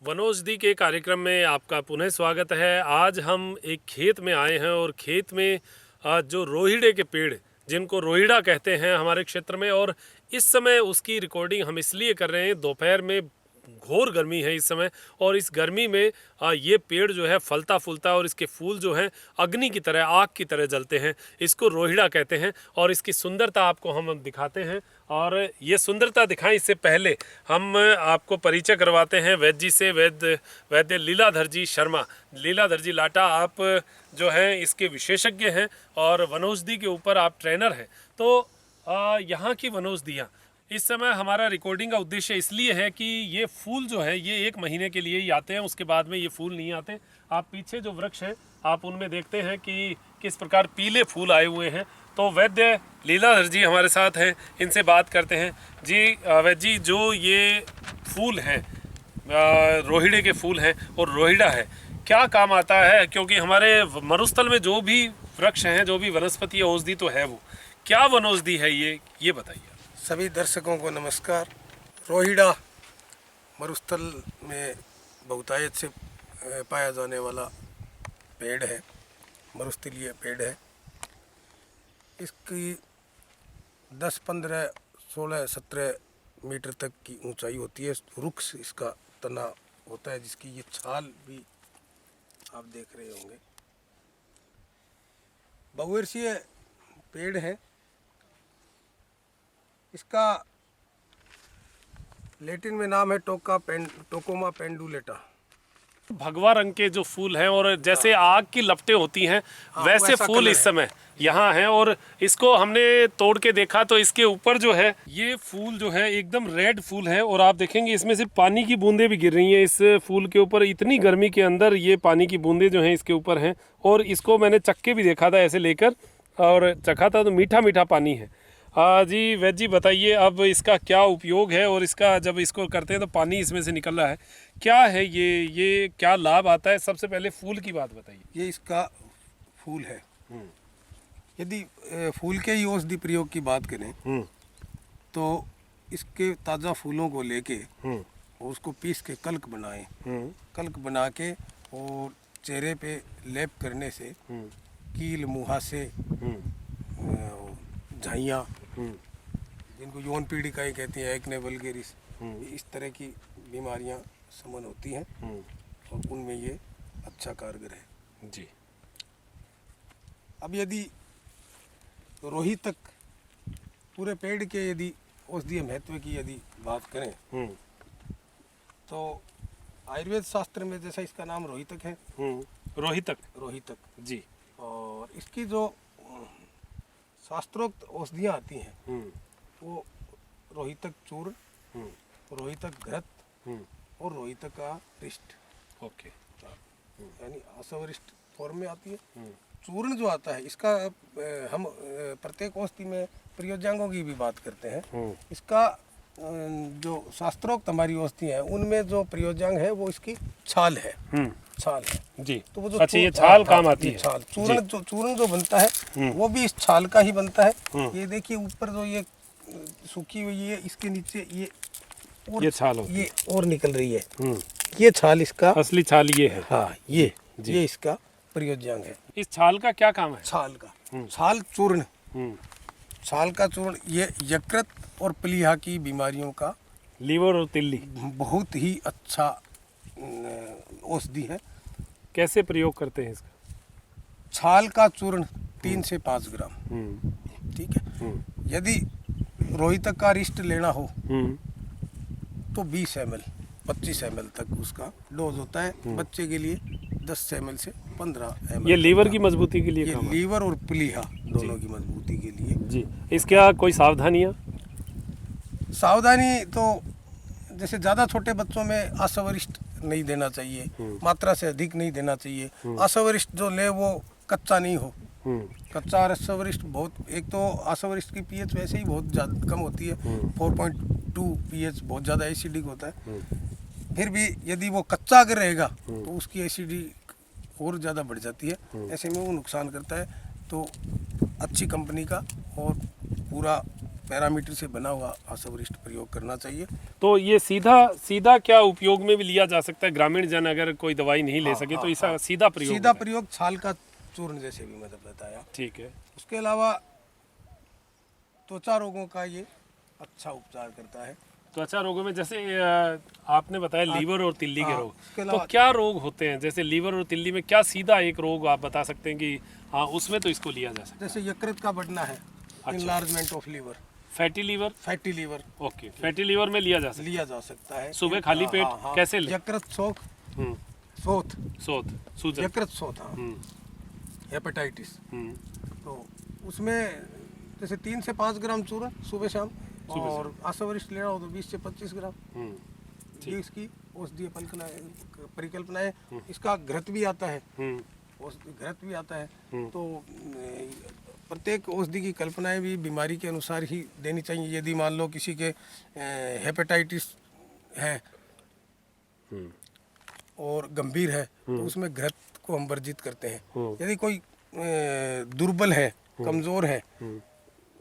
वनौषधि के कार्यक्रम में आपका पुनः स्वागत है। आज हम एक खेत में आए हैं और खेत में जो रोहिड़े के पेड़, जिनको रोहिड़ा कहते हैं हमारे क्षेत्र में, और इस समय उसकी रिकॉर्डिंग हम इसलिए कर रहे हैं, दोपहर में घोर गर्मी है इस समय, और इस गर्मी में ये पेड़ जो है फलता फूलता और इसके फूल जो हैं अग्नि की तरह, आग की तरह जलते हैं। इसको रोहिड़ा कहते हैं और इसकी सुंदरता आपको हम दिखाते हैं। और ये सुंदरता दिखाएं इससे पहले हम आपको परिचय करवाते हैं वैद्य जी से। वैद्य लीलाधर जी शर्मा, लीलाधर जी लाटा, आप जो हैं इसके विशेषज्ञ हैं और वनौषधि के ऊपर आप ट्रेनर हैं। तो यहाँ की वनौषधियाँ, इस समय हमारा रिकॉर्डिंग का उद्देश्य इसलिए है कि ये फूल जो है ये 1 महीने के लिए ही आते हैं, उसके बाद में ये फूल नहीं आते। आप पीछे जो वृक्ष हैं आप उनमें देखते हैं कि किस प्रकार पीले फूल आए हुए हैं। तो वैद्य लीलाधर जी हमारे साथ हैं, इनसे बात करते हैं। जी वैद्य जी, जो ये फूल हैं, रोहिड़े के फूल हैं और रोहिड़ा है, क्या काम आता है? क्योंकि हमारे मरुस्थल में जो भी वृक्ष हैं, जो भी वनस्पति औषधि तो है, वो क्या वनौषधि है ये बताइए। सभी दर्शकों को नमस्कार। रोहिड़ा मरुस्थल में बहुतायत से पाया जाने वाला पेड़ है, मरुस्थलीय पेड़ है। इसकी 10, 15, 16, 17 मीटर तक की ऊंचाई होती है। वृक्ष इसका तना होता है, जिसकी ये छाल भी आप देख रहे होंगे। बहुवर्षीय पेड़ है। इसका लैटिन में नाम है टोकोमा पेंडुलेटा। भगवा रंग के जो फूल हैं और जैसे आग की लपटें होती हैं, वैसे फूल इस समय यहाँ हैं। और इसको हमने तोड़ के देखा तो इसके ऊपर जो है ये फूल जो है एकदम रेड फूल है, और आप देखेंगे इसमें से पानी की बूंदें भी गिर रही हैं इस फूल के ऊपर। इतनी गर्मी के अंदर ये पानी की बूंदें जो हैं इसके ऊपर हैं। और इसको मैंने चक्के भी देखा था ऐसे लेकर, और चखा था तो मीठा मीठा पानी है। जी वैद्य जी बताइए, अब इसका क्या उपयोग है और इसका जब इसको करते हैं तो पानी इसमें से निकल रहा है, क्या है ये क्या लाभ आता है? सबसे पहले फूल की बात बताइए। ये इसका फूल है। यदि फूल के ही औषधि प्रयोग की बात करें तो इसके ताज़ा फूलों को लेके और उसको पीस के कल्क बनाएं। कल्क बना के और चेहरे पे लेप करने से कील, मुहासे, झाइयाँ, जिनको यौन पीड़िकाएं कहती हैं, एक्ने वल्गेरिस, इस तरह की बीमारियां समन होती हैं और उनमें ये अच्छा कारगर है जी। अब यदि रोहितक पूरे पेड़ के यदि औषधीय महत्व की यदि बात करें तो आयुर्वेद शास्त्र में जैसा इसका नाम रोहितक है, रोहितक जी, और इसकी जो शास्त्रोक्त औषधियाँ आती हैं वो रोहितक चूर्ण, रोहितक घृत और रोहितक का रिष्ट, ओके, यानी आसवरिष्ट फॉर्म में आती है। चूर्ण जो आता है इसका हम प्रत्येक औषधि में प्रयोज्यांगों की भी बात करते हैं। इसका जो शास्त्रोक्त हमारी औषधि है उनमें जो प्रयोज्यांग है वो इसकी छाल है। छाल है जी। तो वो जो अच्छा, ये छाल काम आती है। छाल, चूर्ण जो बनता है वो भी इस छाल का ही बनता है। ये देखिए ऊपर जो ये सूखी हुई है, इसके नीचे ये छाल ये और निकल रही है। ये छाल इसका असली छाल ये है। हाँ, ये इसका प्रयोज्यांग है। इस छाल का क्या काम है? छाल का छाल चूर्ण, छाल का चूर्ण ये यकृत और प्लीहा की बीमारियों का, लीवर और तिल्ली, बहुत ही अच्छा औषधि है। कैसे प्रयोग करते हैं इसका? छाल का चूर्ण 3 से 5 ग्राम, ठीक है। यदि रोहितक का रिष्ट लेना हो तो 20 ml, 25 ml तक उसका डोज होता है। बच्चे के लिए 10 ml से 15 ml। ये लीवर की मजबूती के लिए ये लीवर और प्लीहा दोनों की मजबूती के लिए जी। इसका कोई सावधानियाँ? सावधानी तो जैसे ज़्यादा छोटे बच्चों में आसवरिष्ट नहीं देना चाहिए, मात्रा से अधिक नहीं देना चाहिए। आसवरिष्ट जो ले वो कच्चा नहीं हो। कच्चा आसवरिष्ट बहुत, एक तो आसवरिष्ट की पीएच वैसे ही बहुत ज़्यादा कम होती है, 4.2 पीएच बहुत ज़्यादा एसिडिक होता है। फिर भी यदि वो कच्चा अगर रहेगा तो उसकी एसिडिक और ज़्यादा बढ़ जाती है, ऐसे में वो नुकसान करता है। तो अच्छी कंपनी का और पूरा पैरामीटर से बना हुआ आसवरिष्ट प्रयोग करना चाहिए। तो ये सीधा सीधा क्या उपयोग में भी लिया जा सकता है? ग्रामीण जन अगर कोई दवाई नहीं ले सके तो इसका सीधा प्रयोग सीधा होता है? प्रयोग छाल का चूर्ण जैसे भी मतलब बताया। ठीक है। उसके अलावा त्वचा रोगों का ये अच्छा उपचार करता है। त्वचा रोगों में जैसे आपने बताया लीवर और तिल्ली के रोग, उसके तो अलावा क्या रोग होते हैं? जैसे लीवर और तिल्ली में क्या सीधा एक रोग आप बता सकते हैं कि हाँ उसमें तो इसको लिया जा सकता जैसे यकृत का बढ़ना है, इनलार्जमेंट ऑफ लीवर, है? Fatty liver? Fatty liver okay, fatty liver में लिया जा सकता लिया जा सकता है। है। सुबह खाली पेट कैसे ले? यकृत शोथ, हम्म, शोथ, शोथ, सूजन। यकृत शोथ, हाँ, हम्म, हेपेटाइटिस। हम्म, तो उसमें जैसे 3 से 5 ग्राम चूर्ण सुबह शाम, और आसवरिष्ठ लेना हो तो 20 से 25 ग्राम। हम्म, ये इसकी औषधीय परिकल्पनाएं। इसका घृत भी आता है, घृत भी आता है। तो प्रत्येक औषधि की कल्पनाएं भी बीमारी के अनुसार ही देनी चाहिए। यदि मान लो किसी के हेपेटाइटिस है और गंभीर है तो उसमें घृत को हम वर्जित करते हैं। यदि कोई दुर्बल है, कमजोर है,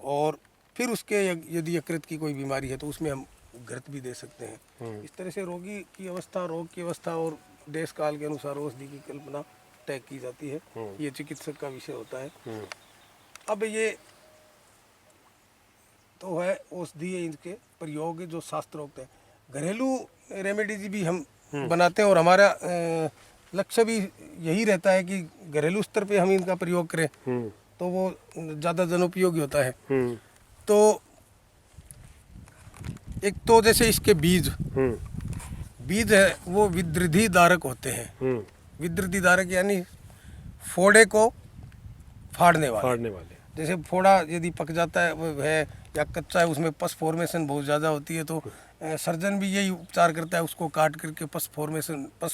और फिर उसके यदि यकृत की कोई बीमारी है तो उसमें हम घृत भी दे सकते हैं। इस तरह से रोगी की अवस्था, रोग की अवस्था और देश काल के अनुसार औषधि की कल्पना तय की जाती है। ये चिकित्सक का विषय होता है। अब ये तो है औषधीय इनके प्रयोग जो शास्त्रोक्त है। घरेलू रेमेडीज भी हम बनाते हैं और हमारा लक्ष्य भी यही रहता है कि घरेलू स्तर पे हम इनका प्रयोग करें तो वो ज़्यादा जनोपयोगी होता है। तो एक तो जैसे इसके बीज है वो विद्रधि धारक होते हैं। विद्रधि धारक यानी फोड़े को फाड़ने वाले। जैसे फोड़ा यदि पक जाता है या कच्चा है, उसमें पस फॉर्मेशन बहुत ज़्यादा होती है, तो सर्जन भी यही उपचार करता है, उसको काट करके पस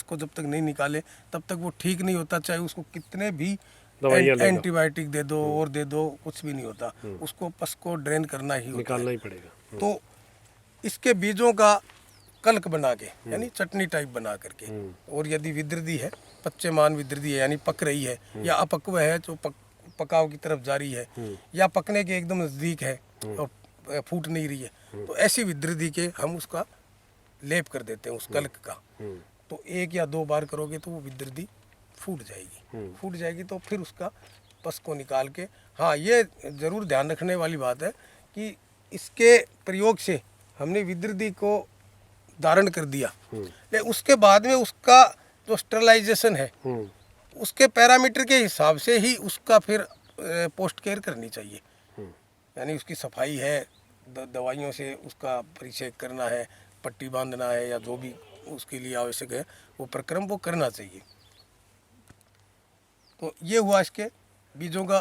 को जब तक नहीं निकाले तब तक वो ठीक नहीं होता। चाहे उसको कितने भी एंटीबायोटिक दे दो और दे दो, कुछ भी नहीं होता। उसको पस को ड्रेन करना ही होता है, निकालना ही पड़ेगा। तो इसके बीजों का कल्क बना के यानी चटनी टाइप बना करके, और यदि विद्रधि है, पच्चेमान विद्रधि है यानी पक रही है, या अपक्व है जो पकाव की तरफ जारी है, या पकने के एकदम नज़दीक है और फूट नहीं रही है, तो ऐसी विद्रधि के हम उसका लेप कर देते हैं उस कल्क का। तो 1 या 2 बार करोगे तो वो विद्रधि फूट जाएगी। तो फिर उसका पस को निकाल के, हाँ ये ज़रूर ध्यान रखने वाली बात है कि इसके प्रयोग से हमने विद्रधि को धारण कर दिया, लेकिन उसके बाद में उसका जो स्टरलाइजेशन है उसके पैरामीटर के हिसाब से ही उसका फिर पोस्ट केयर करनी चाहिए। यानी उसकी सफाई है, दवाइयों से उसका परिचय करना है, पट्टी बांधना है, या जो भी उसके लिए आवश्यक है वो प्रक्रम वो करना चाहिए। तो ये हुआ इसके बीजों का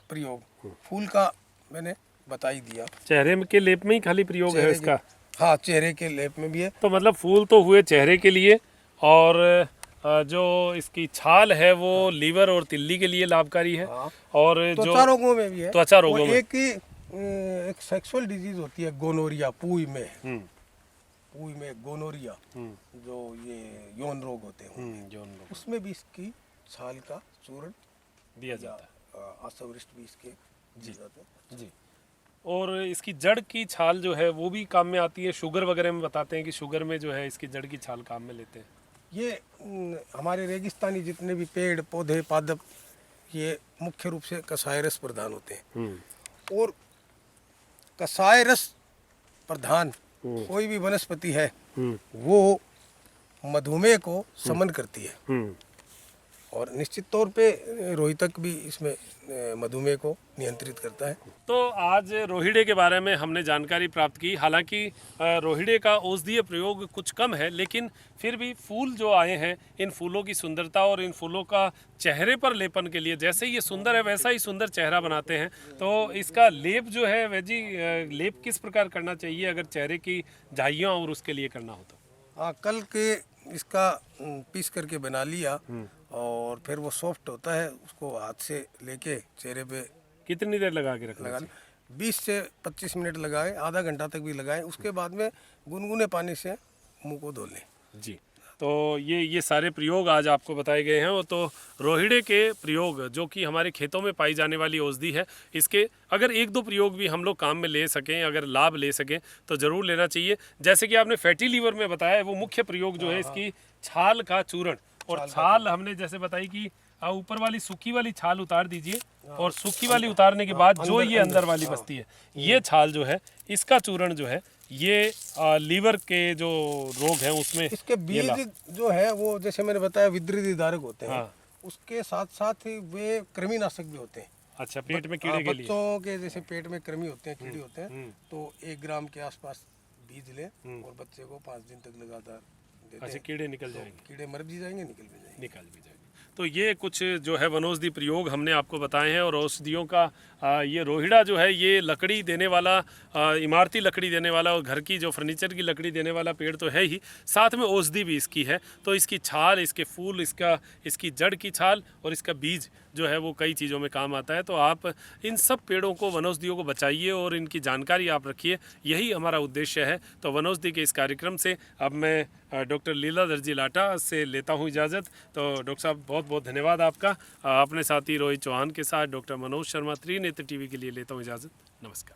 प्रयोग। फूल का मैंने बता ही दिया। चेहरे के लेप में ही खाली प्रयोग है इसका? हाँ, चेहरे के लेप में भी है। तो मतलब फूल तो हुए चेहरे के लिए, और जो इसकी छाल है वो लीवर और तिल्ली के लिए लाभकारी है। हाँ। और त्वचा रोगों में भी है। त्वचा रोगों में एक सेक्सुअल डिजीज होती है गोनोरिया, पुई में गोनोरिया, जो ये यौन रोग होते हैं, उसमें भी इसकी छाल का चूर्ण दिया जाता है। आसवरिष्ठ भी इसके दिए जाते हैं। जी। और इसकी जड़ की छाल जो है वो भी काम में आती है। शुगर वगैरह में बताते हैं कि शुगर में जो है इसकी जड़ की छाल काम में लेते हैं। ये हमारे रेगिस्तानी जितने भी पेड़ पौधे पादप, ये मुख्य रूप से कसाय रस प्रधान होते हैं। और कसाय रस प्रधान कोई भी वनस्पति है वो मधुमेह को शमन करती है, और निश्चित तौर पे रोहितक भी इसमें मधुमेह को नियंत्रित करता है। तो आज रोहिड़े के बारे में हमने जानकारी प्राप्त की। हालांकि रोहिड़े का औषधीय प्रयोग कुछ कम है, लेकिन फिर भी फूल जो आए हैं, इन फूलों की सुंदरता और इन फूलों का चेहरे पर लेपन के लिए, जैसे ये सुंदर है वैसा ही सुंदर चेहरा बनाते हैं। तो इसका लेप जो है वैजी लेप किस प्रकार करना चाहिए अगर चेहरे की झाइयाँ और उसके लिए करना हो तो? हाँ, कल के इसका पीस करके बना लिया, और फिर वो सॉफ्ट होता है, उसको हाथ से लेके चेहरे पे कितनी देर लगा के रखना? 20 से 25 मिनट लगाए, आधा घंटा तक भी लगाए। उसके बाद में गुनगुने पानी से मुंह को धो लें। जी। तो ये सारे प्रयोग आज आपको बताए गए हैं। वो तो रोहिड़े के प्रयोग जो कि हमारे खेतों में पाई जाने वाली औषधि है, इसके अगर एक दो प्रयोग भी हम लोग काम में ले सकें, अगर लाभ ले सकें तो ज़रूर लेना चाहिए। जैसे कि आपने फैटी लीवर में बताया, वो मुख्य प्रयोग जो है इसकी छाल का चूर्ण, और छाल हमने जैसे बताई कि ऊपर वाली सूखी वाली छाल उतार दीजिए, और सूखी वाली उतारने के बाद जो ये अंदर वाली बचती है, ये छाल जो है इसका चूर्ण जो है ये लीवर के जो रोग हैं उसमें इसके बीज जो है वो जैसे मैंने बताया विद्युत धारक होते हैं। हाँ। उसके साथ साथ ही वे कृमिनाशक भी होते हैं। अच्छा, पेट में कीड़े के लिए। बच्चों के जैसे पेट में कृमि होते हैं, कीड़े होते हैं, तो 1 ग्राम के आसपास बीज लें और बच्चे को 5 दिन तक लगातार देते अच्छा, हैं। कीड़े निकल जाएंगे। कीड़े मर भी जाएंगे, निकल भी जाएंगे। निकाल भी जाएंगे। तो ये कुछ जो है वनौषधि प्रयोग हमने आपको बताए हैं। और औषधियों का ये रोहिड़ा जो है ये लकड़ी देने वाला, इमारती लकड़ी देने वाला और घर की जो फर्नीचर की लकड़ी देने वाला पेड़ तो है ही, साथ में औषधि भी इसकी है। तो इसकी छाल, इसके फूल, इसकी जड़ की छाल और इसका बीज जो है वो कई चीज़ों में काम आता है। तो आप इन सब पेड़ों को, वनौषधियों को बचाइए और इनकी जानकारी आप रखिए, यही हमारा उद्देश्य है। तो वनौषधि के इस कार्यक्रम से अब मैं डॉक्टर लीलाधर जी लाटा से लेता हूँ इजाज़त। तो डॉक्टर साहब बहुत बहुत धन्यवाद आपका। अपने साथी रोहित चौहान के साथ डॉक्टर मनोज शर्मा, त्रिनेत्र टीवी के लिए लेता हूँ इजाज़त। नमस्कार।